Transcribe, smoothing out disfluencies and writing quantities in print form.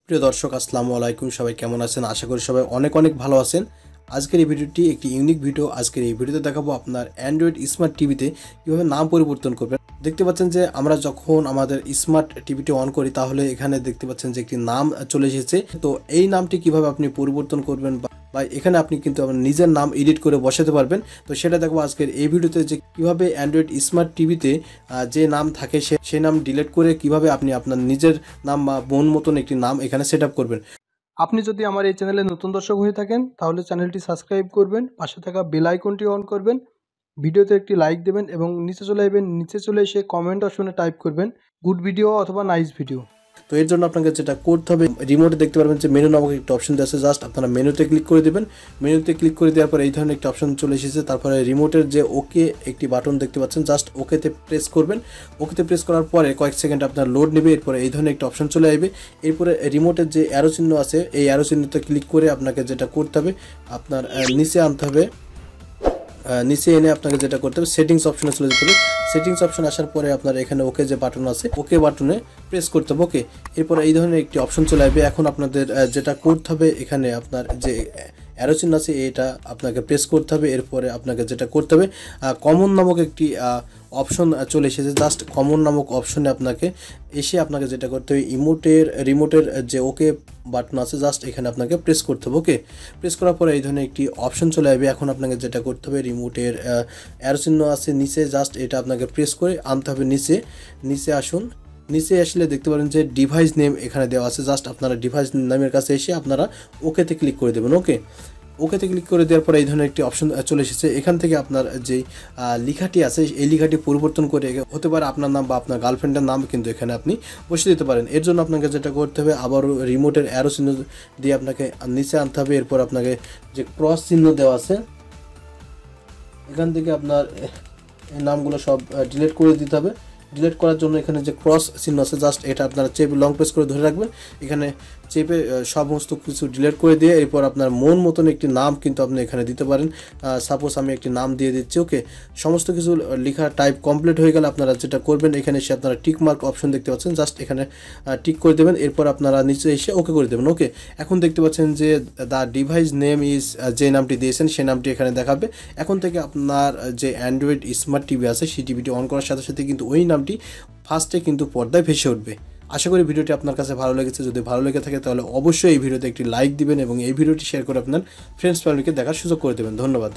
প্রিয় দর্শক আসসালামু আলাইকুম, সবাই কেমন আছেন? আশা করি সবাই অনেক অনেক ভালো আছেন। আজকের এই ভিডিওটি একটি ইউনিক ভিডিও। আজকের এই ভিডিওতে দেখাবো আপনার অ্যান্ড্রয়েড স্মার্ট টিভিতে কীভাবে নাম পরিবর্তন করবেন। দেখতে পাচ্ছেন যে আমরা যখন আমাদের স্মার্ট টিভিটি অন করি তাহলে এখানে দেখতে পাচ্ছেন যে একটি নাম চলে এসেছে। তো এই নামটি কিভাবে আপনি পরিবর্তন করবেন বা এখানে আপনি কিন্তু আপনার নিজের নাম এডিট করে বসাতে পারবেন। তো সেটা দেখবো আজকের এই ভিডিওতে, যে কিভাবে অ্যান্ড্রয়েড স্মার্ট টিভিতে যে নাম থাকে সেই নাম ডিলিট করে কিভাবে আপনি আপনার নিজের নাম বা মন মতন একটি নাম এখানে সেট আপ করবেন। আপনি যদি আমার এই চ্যানেলে নতুন দর্শক হয়ে থাকেন তাহলে চ্যানেলটি সাবস্ক্রাইব করবেন, পাশে থাকা বেল আইকনটি অন করবেন, ভিডিওতে একটি লাইক দেবেন এবং নিচে চলে এসে কমেন্ট অপশনে টাইপ করবেন গুড ভিডিও অথবা নাইস ভিডিও। তো এর জন্য আপনাকে যেটা করতে হবে, রিমোটে দেখতে পারবেন যে মেনু নামক একটা অপশন দেওয়া আছে। জাস্ট আপনারা মেনুতে ক্লিক করে দেবেন। মেনুতে ক্লিক করে দেওয়ার পর এই ধরনের একটা অপশন চলে এসেছে। তারপরে রিমোটের যে ওকে একটি বাটন দেখতে পাচ্ছেন, জাস্ট ওকেতে প্রেস করবেন। ওকেতে প্রেস করার পরে কয়েক সেকেন্ড আপনার লোড নেবে। এরপরে এই ধরনের একটা অপশন চলে আসবে। এরপরে রিমোটের যে অ্যারো চিহ্ন আছে, এই অ্যারো চিহ্নতে ক্লিক করে আপনাকে যেটা করতে হবে, আপনার নিচে আনতে হবে। নিচে এনে আপনাকে যেটা করতে হবে, সেটিংস অপশনে চলে যেতে হবে। সেটিংস অপশন আসার পরে আপনার এখানে ওকে যে বাটন আছে, ওকে বাটনে প্রেস করতে হবে। ওকে, এরপর এই ধরনের একটি অপশন চলে আসবে। এখন আপনাদের যেটা করতে হবে, এখানে আপনার যে অ্যারো চিহ্ন আছে এটা আপনাকে প্রেস করতে হবে। এরপরে আপনাকে যেটা করতে হবে, কমন নামক একটি অপশন চলে এসেছে। জাস্ট কমন নামক অপশনে আপনাকে যেটা করতে হবে, রিমোটের যে ওকে বাটন আছে, জাস্ট এখানে আপনাকে প্রেস করতে হবে। ওকে, প্রেস করার পরে এই ধরনের একটি অপশন চলে আসবে। এখন আপনাকে যেটা করতে হবে, রিমোটের অ্যারো চিহ্ন আছে নিচে, জাস্ট এটা আপনাকে প্রেস করে আনতে হবে নিচে আসুন। নিচে আসলে দেখতে পারেন যে ডিভাইস নেম এখানে দেওয়া আছে। জাস্ট আপনারা ডিভাইস নেমের কাছে এসে আপনারা ওকেতে ক্লিক করে দেবেন। ওকেতে ক্লিক করে দেওয়ার পরে এই ধরনের একটি অপশন চলে এসেছে। এখান থেকে আপনার যে লেখাটি আছে এই লেখাটি পরিবর্তন করে হতে পারে আপনার নাম বা আপনার গার্লফ্রেন্ডের নাম কিন্তু এখানে আপনি বসিয়ে দিতে পারেন। এর জন্য আপনাকে যেটা করতে হবে, আবারও রিমোটের অ্যারো চিহ্ন দিয়ে আপনাকে নিচে আনতে হবে। এরপর আপনাকে যে ক্রস চিহ্ন দেওয়া আছে, এখান থেকে আপনার এই নামগুলো সব ডিলিট করে দিতে হবে। ডিলিট করার জন্য এখানে যে ক্রস চিহ্ন আছে, জাস্ট এটা আপনারা চেপে লং প্রেস করে ধরে রাখবেন। এখানে চেপে সমস্ত কিছু ডিলিট করে দিয়ে এরপর আপনার মন মতন একটি নাম কিন্তু আপনি এখানে দিতে পারেন। সাপোজ আমি একটি নাম দিয়ে দিচ্ছি। ওকে, সমস্ত কিছু লেখা টাইপ কমপ্লিট হয়ে গেলে আপনারা যেটা করবেন, এখানে এসে আপনারা টিক মার্ক অপশন দেখতে পাচ্ছেন, জাস্ট এখানে টিক করে দেবেন। এরপর আপনারা নিচে এসে ওকে করে দেবেন। ওকে, এখন দেখতে পাচ্ছেন যে দ্য ডিভাইস নেম ইজ, যে নামটি দিয়েছেন সেই নামটি এখানে দেখাবে। এখন থেকে আপনার যে অ্যান্ড্রয়েড স্মার্ট টিভি আছে সেই টিভিটি অন করার সাথে সাথে কিন্তু ওই নামটি ফার্স্টে কিন্তু পর্দায় ভেসে উঠবে। আশা করি ভিডিওটি আপনার কাছে ভালো লেগেছে। যদি ভালো লেগে থাকে তাহলে অবশ্যই এই ভিডিওতে একটি লাইক দিবেন এবং এই ভিডিওটি শেয়ার করে আপনার ফ্রেন্ডস ফ্যামিলিকে দেখার সুযোগ করে দেবেন। ধন্যবাদ।